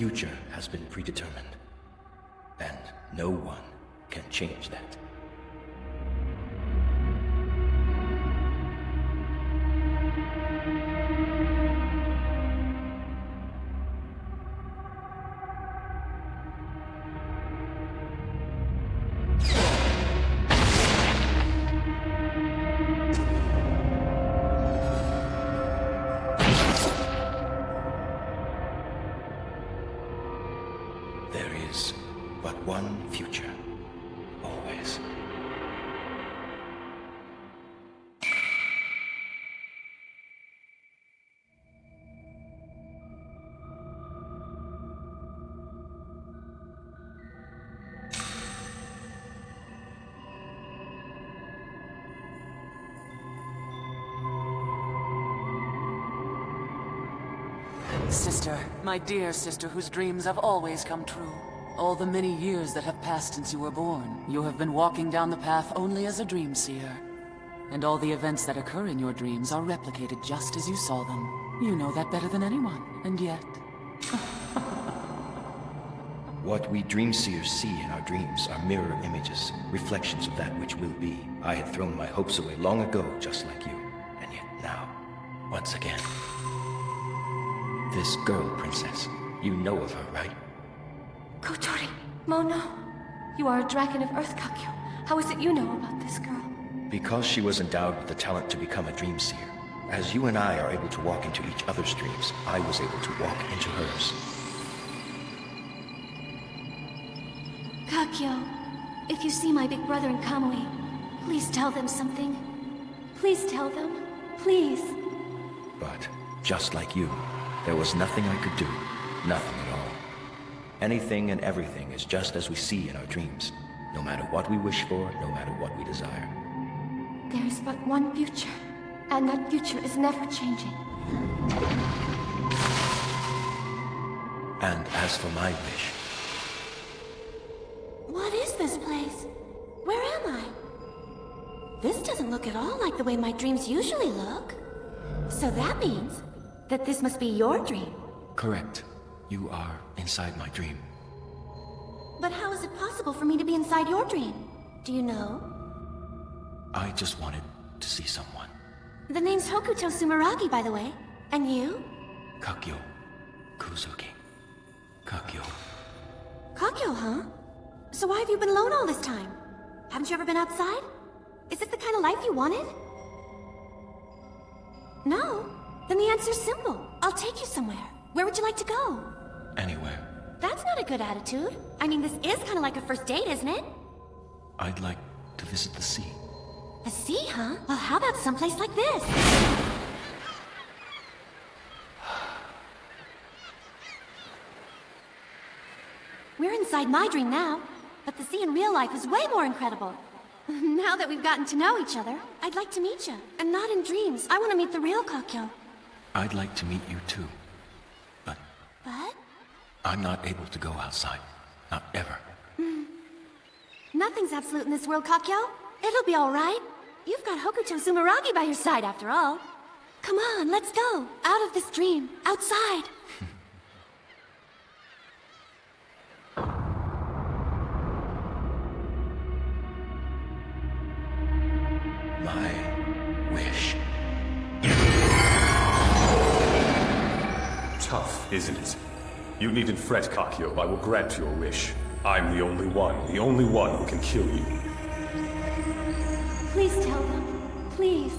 future has been predetermined, and no one can change that. There is but one future, always. Sister, my dear sister whose dreams have always come true. All the many years that have passed since you were born, you have been walking down the path only as a dream seer. And all the events that occur in your dreams are replicated just as you saw them. You know that better than anyone, and yet... What we dream seers see in our dreams are mirror images, reflections of that which will be. I had thrown my hopes away long ago, just like you. And yet now, once again... This girl, Princess, you know of her, right? Kotori, Mono, you are a dragon of Earth, Kakyo. How is it you know about this girl? Because she was endowed with the talent to become a dream seer. As you and I are able to walk into each other's dreams, I was able to walk into hers. Kakyo, if you see my big brother and Kamui, please tell them something. Please tell them. Please. But, just like you, there was nothing I could do. Nothing at all. Anything and everything is just as we see in our dreams. No matter what we wish for, no matter what we desire. There is but one future, and that future is never changing. And as for my wish... What is this place? Where am I? This doesn't look at all like the way my dreams usually look. So that means that this must be your dream. Correct. You are inside my dream. But how is it possible for me to be inside your dream? Do you know? I just wanted to see someone. The name's Hokuto Sumeragi, by the way. And you? Kakyo. Kuzuki. Kakyo. Kakyo, huh? So why have you been alone all this time? Haven't you ever been outside? Is this the kind of life you wanted? No? Then the answer's simple. I'll take you somewhere. Where would you like to go? Anywhere. That's not a good attitude. I mean, this is kind of like a first date, isn't it? I'd like to visit the sea. The sea, huh? Well, how about someplace like this? We're inside my dream now, but the sea in real life is way more incredible. Now that we've gotten to know each other, I'd like to meet you. And not in dreams. I want to meet the real Kakyo. I'd like to meet you too. But I'm not able to go outside. Not ever. Nothing's absolute in this world, Kakyo. It'll be all right. You've got Hokuto Sumeragi by your side, after all. Come on, let's go. Out of this dream. Outside. My wish. Tough, isn't it? You needn't fret, Kakyo. I will grant your wish. I'm the only one who can kill you. Please tell them. Please.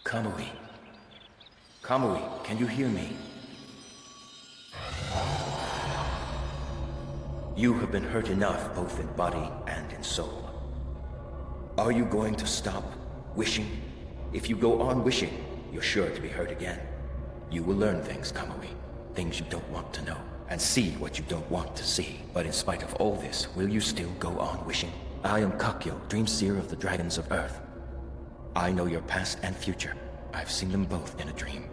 Kamui. Kamui, can you hear me? You have been hurt enough, both in body and in soul. Are you going to stop wishing? If you go on wishing, you're sure to be hurt again. You will learn things, Kamui. Things you don't want to know. And see what you don't want to see. But in spite of all this, will you still go on wishing? I am Kakyo, Dream Seer of the Dragons of Earth. I know your past and future. I've seen them both in a dream.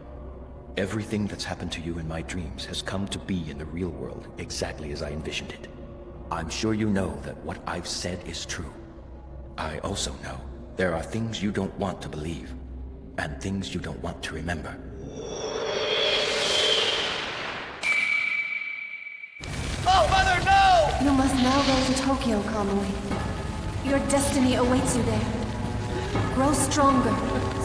Everything that's happened to you in my dreams has come to be in the real world exactly as I envisioned it. I'm sure you know that what I've said is true. I also know there are things you don't want to believe, and things you don't want to remember. Oh, Mother, no! You must now go to Tokyo, Kamui. Your destiny awaits you there. Grow stronger,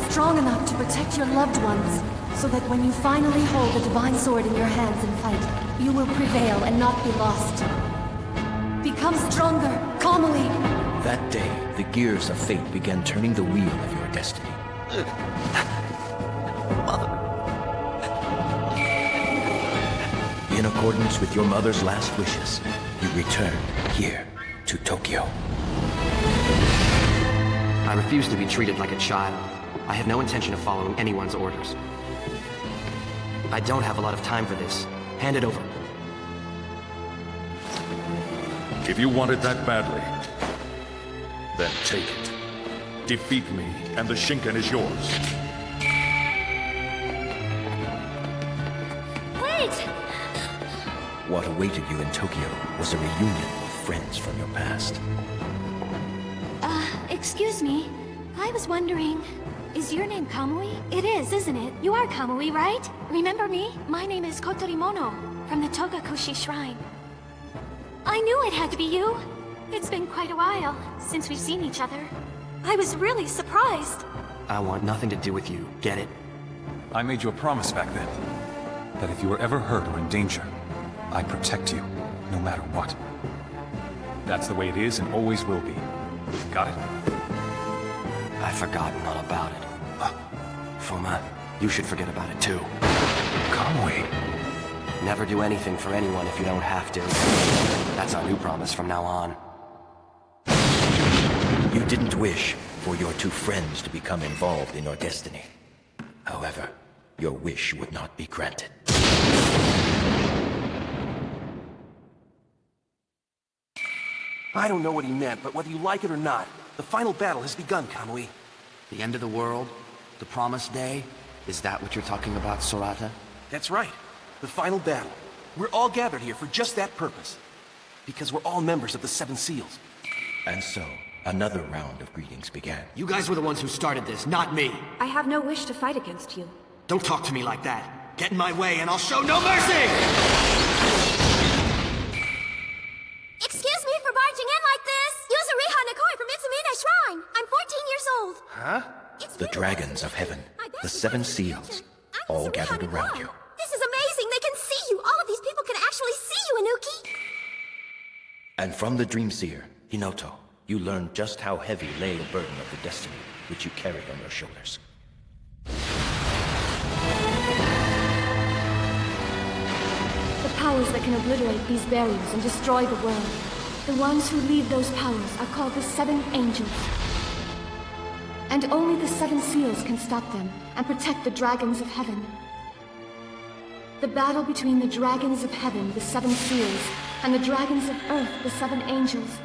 strong enough to protect your loved ones, so that when you finally hold the divine sword in your hands and fight, you will prevail and not be lost. Become stronger, Kamui! That day, the gears of fate began turning the wheel of your destiny. Mother. In accordance with your mother's last wishes, you returned here to Tokyo. I refuse to be treated like a child. I have no intention of following anyone's orders. I don't have a lot of time for this. Hand it over. If you want it that badly, then take it. Defeat me, and the Shinken is yours. Wait! What awaited you in Tokyo was a reunion with friends from your past. Excuse me. I was wondering, is your name Kamui? It is, isn't it? You are Kamui, right? Remember me? My name is Kotorimono, from the Togakushi Shrine. I knew it had to be you. It's been quite a while since we've seen each other. I was really surprised. I want nothing to do with you. Get it? I made you a promise back then, that if you were ever hurt or in danger, I'd protect you, no matter what. That's the way it is and always will be. Got it? I've forgotten all about it. Fuma, you should forget about it too. Kamui. Never do anything for anyone if you don't have to. That's our new promise from now on. You didn't wish for your two friends to become involved in your destiny. However, your wish would not be granted. I don't know what he meant, but whether you like it or not, the final battle has begun, Kamui. The end of the world? The promised day? Is that what you're talking about, Sorata? That's right. The final battle. We're all gathered here for just that purpose. Because we're all members of the Seven Seals. And so, another round of greetings began. You guys were the ones who started this, not me. I have no wish to fight against you. Don't talk to me like that. Get in my way and I'll show no mercy! Excuse me for barging in like this! Yuzuriha Nikoi from Mitsumine Shrine! I'm 14 years old! Huh? The dragons of heaven, the Seven Seals, all gathered around you. This is amazing! They can see you! All of these people can actually see you, Inuki! And from the Dream Seer, Hinoto, you learned just how heavy lay the burden of the destiny which you carried on your shoulders. The powers that can obliterate these barriers and destroy the world. The ones who lead those powers are called the Seven Angels. And only the Seven Seals can stop them and protect the dragons of heaven. The battle between the dragons of heaven, the Seven Seals, and the dragons of earth, the Seven Angels.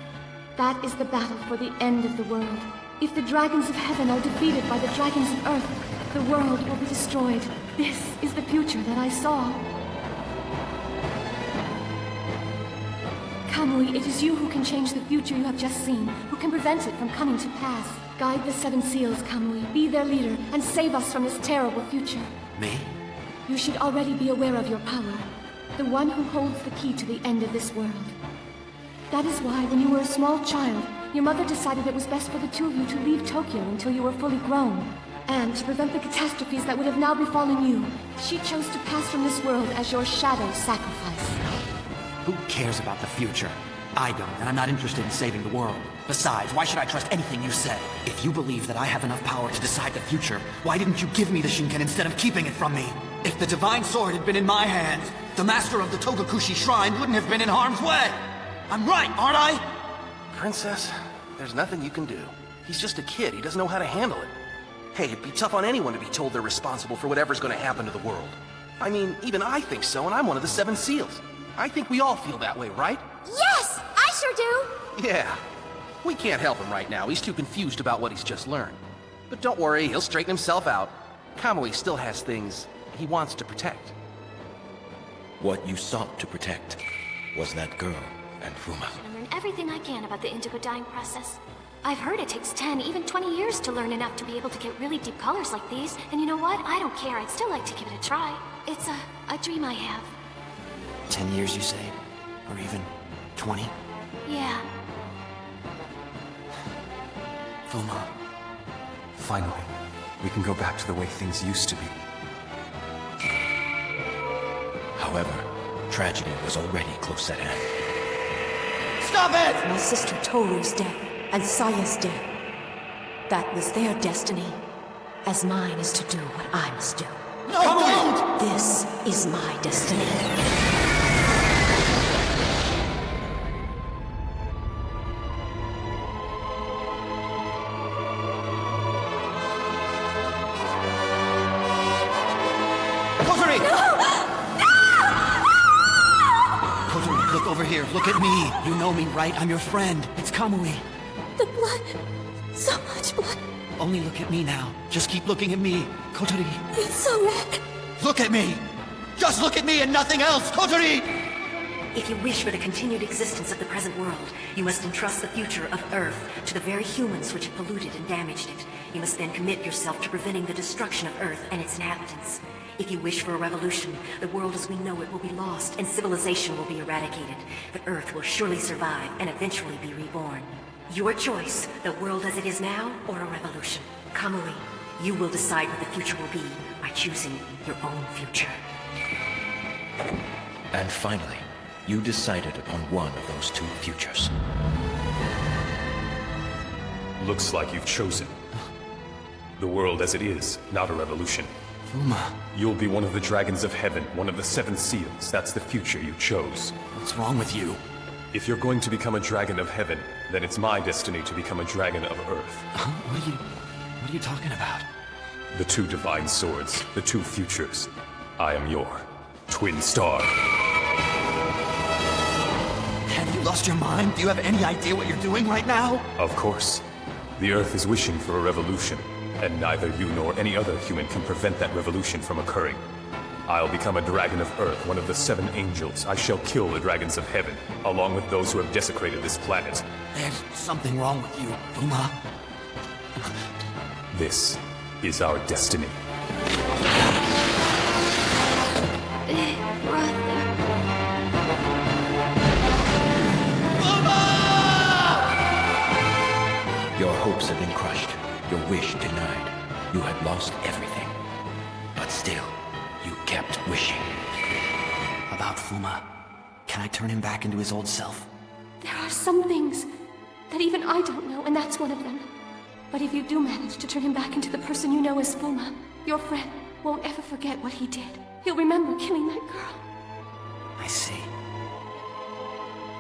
That is the battle for the end of the world. If the dragons of heaven are defeated by the dragons of earth, the world will be destroyed. This is the future that I saw. Kamui, it is you who can change the future you have just seen, who can prevent it from coming to pass. Guide the Seven Seals, Kamui. Be their leader, and save us from this terrible future. Me? You should already be aware of your power. The one who holds the key to the end of this world. That is why, when you were a small child, your mother decided it was best for the two of you to leave Tokyo until you were fully grown. And to prevent the catastrophes that would have now befallen you, she chose to pass from this world as your shadow sacrifice. Who cares about the future? I don't, and I'm not interested in saving the world. Besides, why should I trust anything you say? If you believe that I have enough power to decide the future, why didn't you give me the Shinken instead of keeping it from me? If the divine sword had been in my hands, the master of the Togakushi Shrine wouldn't have been in harm's way! I'm right, aren't I? Princess, there's nothing you can do. He's just a kid. He doesn't know how to handle it. Hey, it'd be tough on anyone to be told they're responsible for whatever's gonna happen to the world. I mean, even I think so, and I'm one of the Seven Seals. I think we all feel that way, right? Yes! I sure do! Yeah. We can't help him right now. He's too confused about what he's just learned. But don't worry, he'll straighten himself out. Kamui still has things he wants to protect. What you sought to protect was that girl and Fuma. I learn everything I can about the indigo dyeing process. I've heard it takes 10, even 20 years to learn enough to be able to get really deep colors like these. And you know what? I don't care. I'd still like to give it a try. It's a dream I have. 10 years, you say? Or even 20? Yeah. Fuma. Finally, we can go back to the way things used to be. However, tragedy was already close at hand. Stop it! My sister Toru's death and Saya's death. That was their destiny, as mine is to do what I must do. No, don't! This is my destiny. Look over here. Look at me. You know me, right? I'm your friend. It's Kamui. The blood. So much blood. Only look at me now. Just keep looking at me. Kotori. It's so red. Look at me! Just look at me and nothing else! Kotori! If you wish for the continued existence of the present world, you must entrust the future of Earth to the very humans which have polluted and damaged it. You must then commit yourself to preventing the destruction of Earth and its inhabitants. If you wish for a revolution, the world as we know it will be lost and civilization will be eradicated. But Earth will surely survive and eventually be reborn. Your choice, the world as it is now or a revolution. Kamui, you will decide what the future will be by choosing your own future. And finally, you decided upon one of those two futures. Looks like you've chosen. The world as it is, not a revolution. Fuma. You'll be one of the dragons of heaven, one of the seven seals. That's the future you chose. What's wrong with you? If you're going to become a dragon of heaven, then it's my destiny to become a dragon of earth. What are you talking about? The two divine swords, the two futures. I am your twin star. Have you lost your mind? Do you have any idea what you're doing right now? Of course. The earth is wishing for a revolution, and neither you nor any other human can prevent that revolution from occurring. I'll become a dragon of earth, one of the seven angels. I shall kill the dragons of heaven, along with those who have desecrated this planet. There's something wrong with you, Fuma. This is our destiny. Your hopes had been crushed, your wish denied. You had lost everything. But still, you kept wishing. About Fuma. Can I turn him back into his old self? There are some things that even I don't know, and that's one of them. But if you do manage to turn him back into the person you know as Fuma, your friend won't ever forget what he did. He'll remember killing that girl. I see.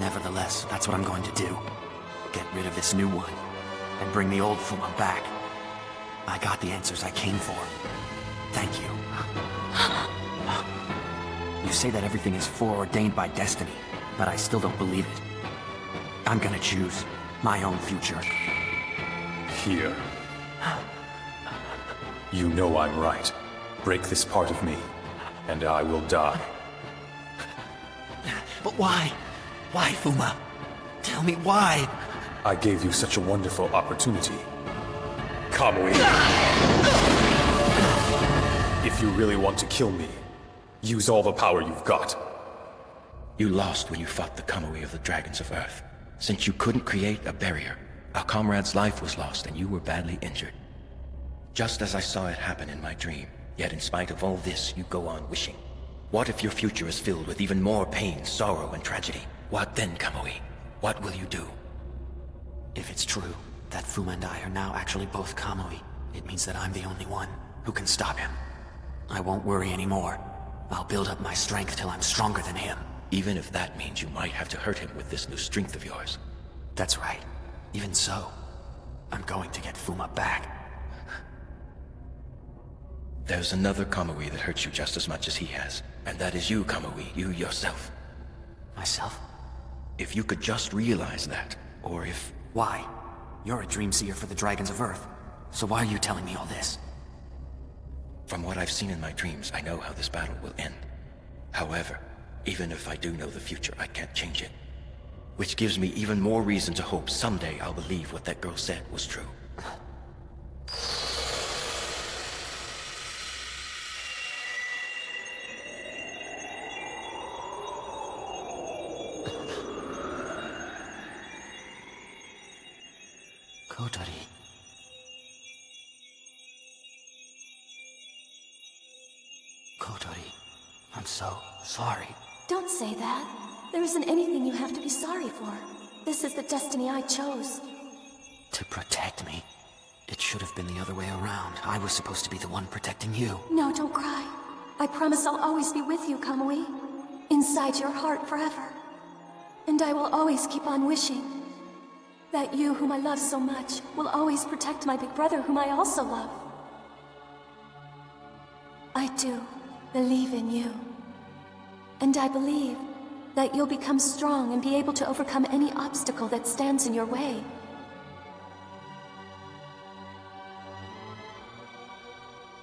Nevertheless, that's what I'm going to do. Get rid of this new one, and bring the old Fuma back. I got the answers I came for. Thank you. You say that everything is foreordained by destiny, but I still don't believe it. I'm gonna choose my own future. Here. You know I'm right. Break this part of me, and I will die. But why? Why, Fuma? Tell me why? I gave you such a wonderful opportunity. Kamui! If you really want to kill me, use all the power you've got. You lost when you fought the Kamui of the Dragons of Earth. Since you couldn't create a barrier, our comrade's life was lost and you were badly injured. Just as I saw it happen in my dream, yet in spite of all this, you go on wishing. What if your future is filled with even more pain, sorrow, and tragedy? What then, Kamui? What will you do? If it's true that Fuma and I are now actually both Kamui, it means that I'm the only one who can stop him. I won't worry anymore. I'll build up my strength till I'm stronger than him. Even if that means you might have to hurt him with this new strength of yours. That's right. Even so, I'm going to get Fuma back. There's another Kamui that hurts you just as much as he has. And that is you, Kamui, you yourself. Myself? If you could just realize that, or if... Why? You're a dream seer for the Dragons of Earth. So why are you telling me all this? From what I've seen in my dreams, I know how this battle will end. However, even if I do know the future, I can't change it. Which gives me even more reason to hope someday I'll believe what that girl said was true. Kotori. Kotori, I'm so sorry. Don't say that. There isn't anything you have to be sorry for. This is the destiny I chose. To protect me? It should have been the other way around. I was supposed to be the one protecting you. No, don't cry. I promise I'll always be with you, Kamui. Inside your heart forever. And I will always keep on wishing that you, whom I love so much, will always protect my big brother, whom I also love. I do believe in you. And I believe that you'll become strong and be able to overcome any obstacle that stands in your way.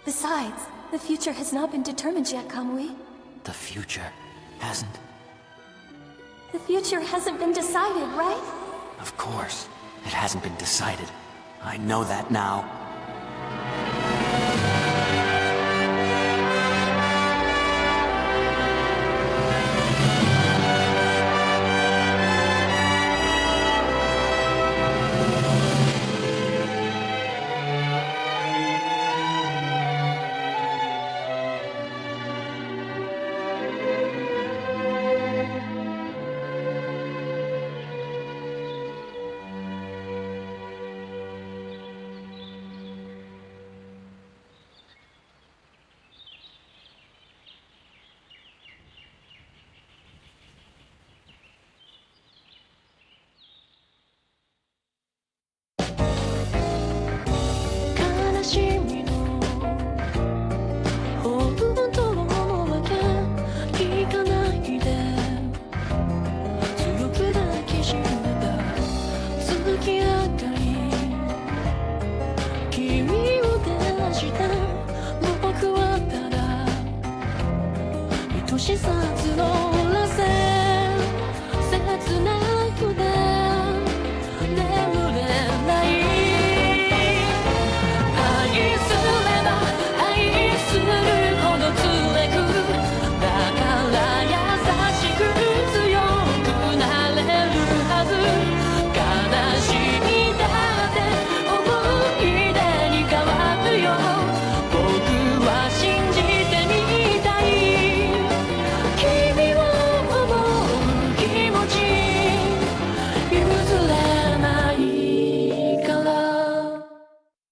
Besides, the future has not been determined yet, Kamui. The future hasn't? The future hasn't been decided, right? Of course. It hasn't been decided. I know that now. She's